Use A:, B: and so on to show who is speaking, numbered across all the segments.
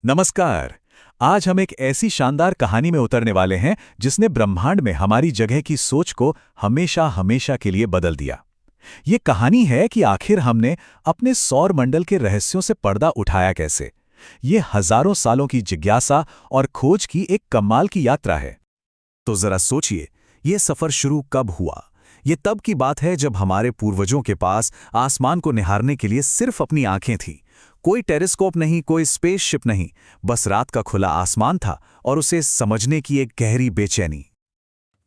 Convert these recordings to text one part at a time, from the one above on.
A: नमस्कार। आज हम एक ऐसी शानदार कहानी में उतरने वाले हैं जिसने ब्रह्मांड में हमारी जगह की सोच को हमेशा हमेशा के लिए बदल दिया। ये कहानी है कि आखिर हमने अपने सौर मंडल के रहस्यों से पर्दा उठाया कैसे। ये हजारों सालों की जिज्ञासा और खोज की एक कमाल की यात्रा है। तो जरा सोचिए, ये सफर शुरू कब हुआ। ये तब की बात है जब हमारे पूर्वजों के पास आसमान को निहारने के लिए सिर्फ अपनी आंखें थीं। कोई टेलीस्कोप नहीं, कोई स्पेसशिप नहीं, बस रात का खुला आसमान था और उसे समझने की एक गहरी बेचैनी।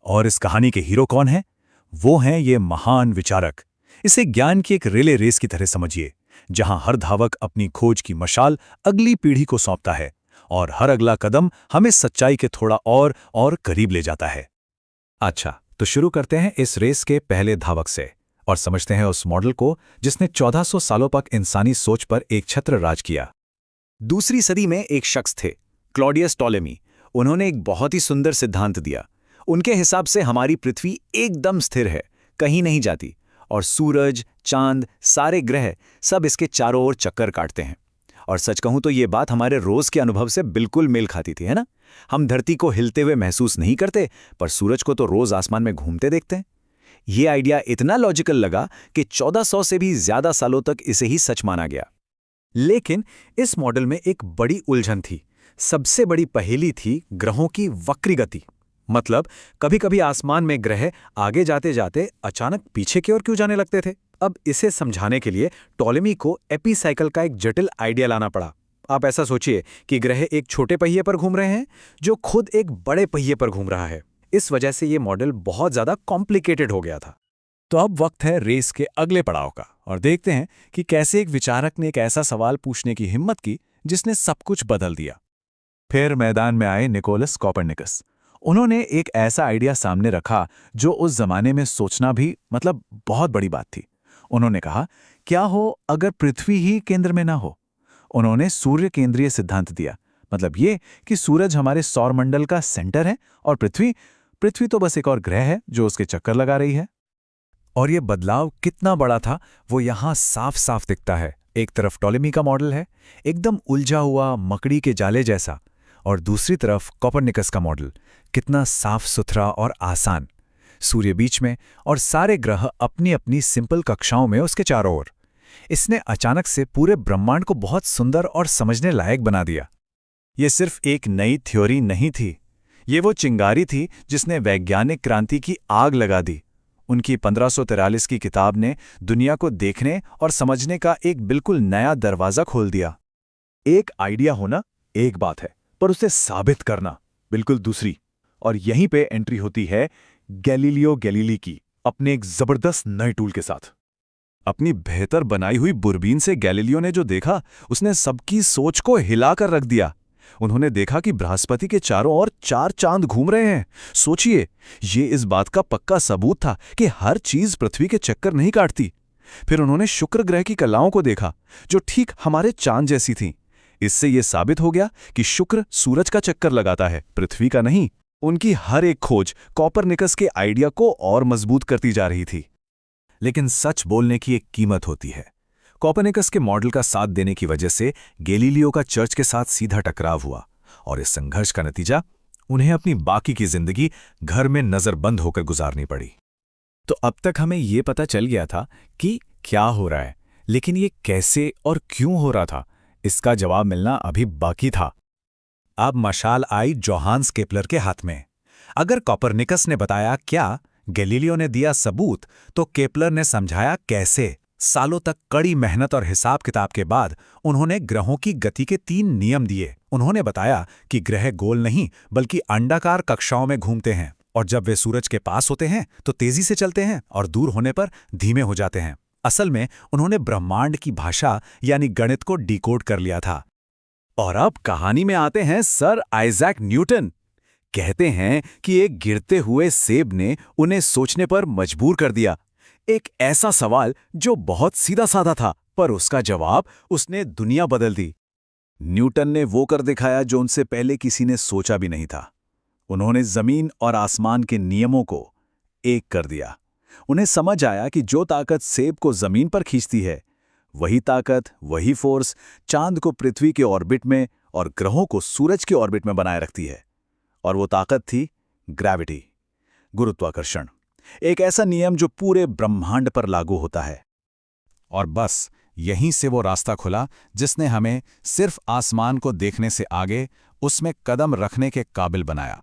A: और इस कहानी के हीरो कौन हैं? वो हैं ये महान विचारक। इसे ज्ञान की एक रिले रेस की तरह समझिए, जहां हर धावक अपनी खोज की मशाल अगली पीढ़ी को सौंपता है और हर अगला कदम हमें सच्चाई के थोड़ा और करीब ले जाता है। अच्छा, तो शुरू करते हैं इस रेस के पहले धावक से और समझते हैं उस मॉडल को जिसने 1400 सालों तक इंसानी सोच पर एक छत्र राज किया। दूसरी सदी में एक शख्स थे, क्लॉडियस टॉलेमी। उन्होंने एक बहुत ही सुंदर सिद्धांत दिया। उनके हिसाब से हमारी पृथ्वी एकदम स्थिर है, कहीं नहीं जाती, और सूरज, चांद, सारे ग्रह सब इसके चारों ओर चक्कर काटते हैं। और सच कहूं तो ये बात हमारे रोज के अनुभव से बिल्कुल मेल खाती थी, है ना? हम धरती को हिलते हुए महसूस नहीं करते, पर सूरज को तो रोज आसमान में घूमते देखते हैं। ये आइडिया इतना लॉजिकल लगा कि 1400 से भी ज्यादा सालों तक इसे ही सच माना गया। लेकिन इस मॉडल में एक बड़ी उलझन थी। सबसे बड़ी पहेली थी ग्रहों की वक्री गति। मतलब कभी कभी आसमान में ग्रह आगे जाते जाते अचानक पीछे की ओर क्यों जाने लगते थे। अब इसे समझाने के लिए टॉलेमी को एपीसाइकिल का एक जटिल आइडिया लाना पड़ा। आप ऐसा सोचिए कि ग्रह एक छोटे पहिए पर घूम रहे हैं जो खुद एक बड़े पहिए पर घूम रहा है। इस वजह से ये मॉडल बहुत ज्यादा कॉम्प्लिकेटेड हो गया था। तो अब वक्त है रेस के अगले पड़ाव का और देखते हैं कि कैसे एक विचारक ने एक ऐसा सवाल पूछने की हिम्मत की जिसने सब कुछ बदल दिया। फिर मैदान में आए निकोलस कोपरनिकस। उन्होंने एक ऐसा आइडिया सामने रखा जो उस जमाने में सोचना भी बहुत बड़ी बात थी। उन्होंने कहा, क्या हो अगर पृथ्वी ही केंद्र में ना हो। उन्होंने सूर्य केंद्रीय सिद्धांत दिया। मतलब ये कि सूरज हमारे सौरमंडल का सेंटर है और पृथ्वी तो बस एक और ग्रह है जो उसके चक्कर लगा रही है। और ये बदलाव कितना बड़ा था वो यहां साफ साफ दिखता है। एक तरफ टॉलेमी का मॉडल है, एकदम उलझा हुआ मकड़ी के जाले जैसा, और दूसरी तरफ कोपरनिकस का मॉडल, कितना साफ सुथरा और आसान। सूर्य बीच में और सारे ग्रह अपनी अपनी सिंपल कक्षाओं में उसके चारों ओर। इसने अचानक से पूरे ब्रह्मांड को बहुत सुंदर और समझने लायक बना दिया। ये सिर्फ एक नई थ्योरी नहीं थी, ये वो चिंगारी थी जिसने वैज्ञानिक क्रांति की आग लगा दी। उनकी 1543 की किताब ने दुनिया को देखने और समझने का एक बिल्कुल नया दरवाजा खोल दिया। एक आइडिया होना एक बात है, पर उसे साबित करना बिल्कुल दूसरी। और यहीं पे एंट्री होती है गैलीलियो गैलीली की, अपने एक जबरदस्त नए टूल के साथ। अपनी बेहतर बनाई हुई दूरबीन से गैलीलियो ने जो देखा, उसने सबकी सोच को हिलाकर रख दिया। उन्होंने देखा कि बृहस्पति के चारों ओर 4 चांद घूम रहे हैं। सोचिए, ये इस बात का पक्का सबूत था कि हर चीज पृथ्वी के चक्कर नहीं काटती। फिर उन्होंने शुक्र ग्रह की कलाओं को देखा जो ठीक हमारे चांद जैसी थीं। इससे यह साबित हो गया कि शुक्र सूरज का चक्कर लगाता है, पृथ्वी का नहीं। उनकी हर एक खोज कोपरनिकस के आइडिया को और मजबूत करती जा रही थी। लेकिन सच बोलने की एक कीमत होती है। कोपरनिकस के मॉडल का साथ देने की वजह से गैलीलियो का चर्च के साथ सीधा टकराव हुआ, और इस संघर्ष का नतीजा उन्हें अपनी बाकी की जिंदगी घर में नजरबंद होकर गुजारनी पड़ी। तो अब तक हमें यह पता चल गया था कि क्या हो रहा है, लेकिन ये कैसे और क्यों हो रहा था, इसका जवाब मिलना अभी बाकी था। अब मशाल आई जोहान्स केपलर के हाथ में। अगर कोपरनिकस ने बताया क्या, गैलीलियो ने दिया सबूत, तो केपलर ने समझाया कैसे। सालों तक कड़ी मेहनत और हिसाब किताब के बाद उन्होंने ग्रहों की गति के 3 नियम दिए। उन्होंने बताया कि ग्रह गोल नहीं बल्कि अंडाकार कक्षाओं में घूमते हैं, और जब वे सूरज के पास होते हैं तो तेजी से चलते हैं और दूर होने पर धीमे हो जाते हैं। असल में उन्होंने ब्रह्मांड की भाषा यानी गणित को डिकोड कर लिया था। और अब कहानी में आते हैं सर आइजैक न्यूटन। कहते हैं कि एक गिरते हुए सेब ने उन्हें सोचने पर मजबूर कर दिया। एक ऐसा सवाल जो बहुत सीधा साधा था, पर उसका जवाब उसने दुनिया बदल दी। न्यूटन ने वो कर दिखाया जो उनसे पहले किसी ने सोचा भी नहीं था। उन्होंने जमीन और आसमान के नियमों को एक कर दिया। उन्हें समझ आया कि जो ताकत सेब को जमीन पर खींचती है, वही ताकत, वही फोर्स चांद को पृथ्वी के ऑर्बिट में और ग्रहों को सूरज के ऑर्बिट में बनाए रखती है। और वो ताकत थी ग्रेविटी, गुरुत्वाकर्षण, एक ऐसा नियम जो पूरे ब्रह्मांड पर लागू होता है। और बस यहीं से वो रास्ता खुला जिसने हमें सिर्फ आसमान को देखने से आगे उसमें कदम रखने के काबिल बनाया।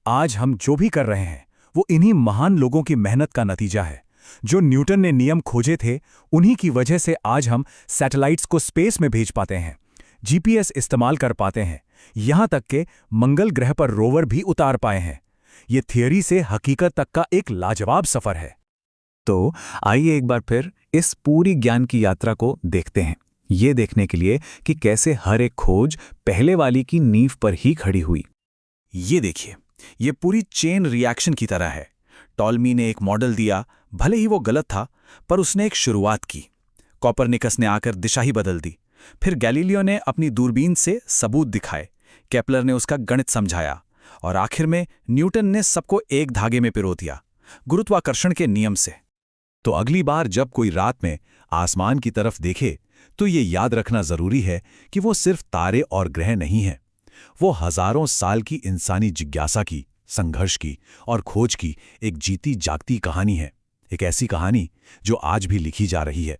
A: आज हम जो भी कर रहे हैं वो इन्हीं महान लोगों की मेहनत का नतीजा है। जो न्यूटन ने नियम खोजे थे, उन्हीं की वजह से आज हम सैटेलाइट्स को स्पेस में भेज पाते हैं, जीपीएस इस्तेमाल कर पाते हैं, यहां तक कि मंगल ग्रह पर रोवर भी उतार पाए हैं। ये थियरी से हकीकत तक का एक लाजवाब सफर है। तो आइए एक बार फिर इस पूरी ज्ञान की यात्रा को देखते हैं, ये देखने के लिए कि कैसे हर एक खोज पहले वाली की नींव पर ही खड़ी हुई। ये देखिए, ये पूरी चेन रिएक्शन की तरह है। टॉलमी ने एक मॉडल दिया, भले ही वो गलत था, पर उसने एक शुरुआत की। कोपरनिकस ने आकर दिशा ही बदल दी। फिर गैलीलियो ने अपनी दूरबीन से सबूत दिखाए, केपलर ने उसका गणित समझाया, और आखिर में न्यूटन ने सबको एक धागे में पिरो दिया, गुरुत्वाकर्षण के नियम से। तो अगली बार जब कोई रात में आसमान की तरफ देखे, तो ये याद रखना जरूरी है कि वो सिर्फ तारे और ग्रह नहीं हैं। वो हजारों साल की इंसानी जिज्ञासा की, संघर्ष की और खोज की एक जीती जागती कहानी है। एक ऐसी कहानी जो आज भी लिखी जा रही है।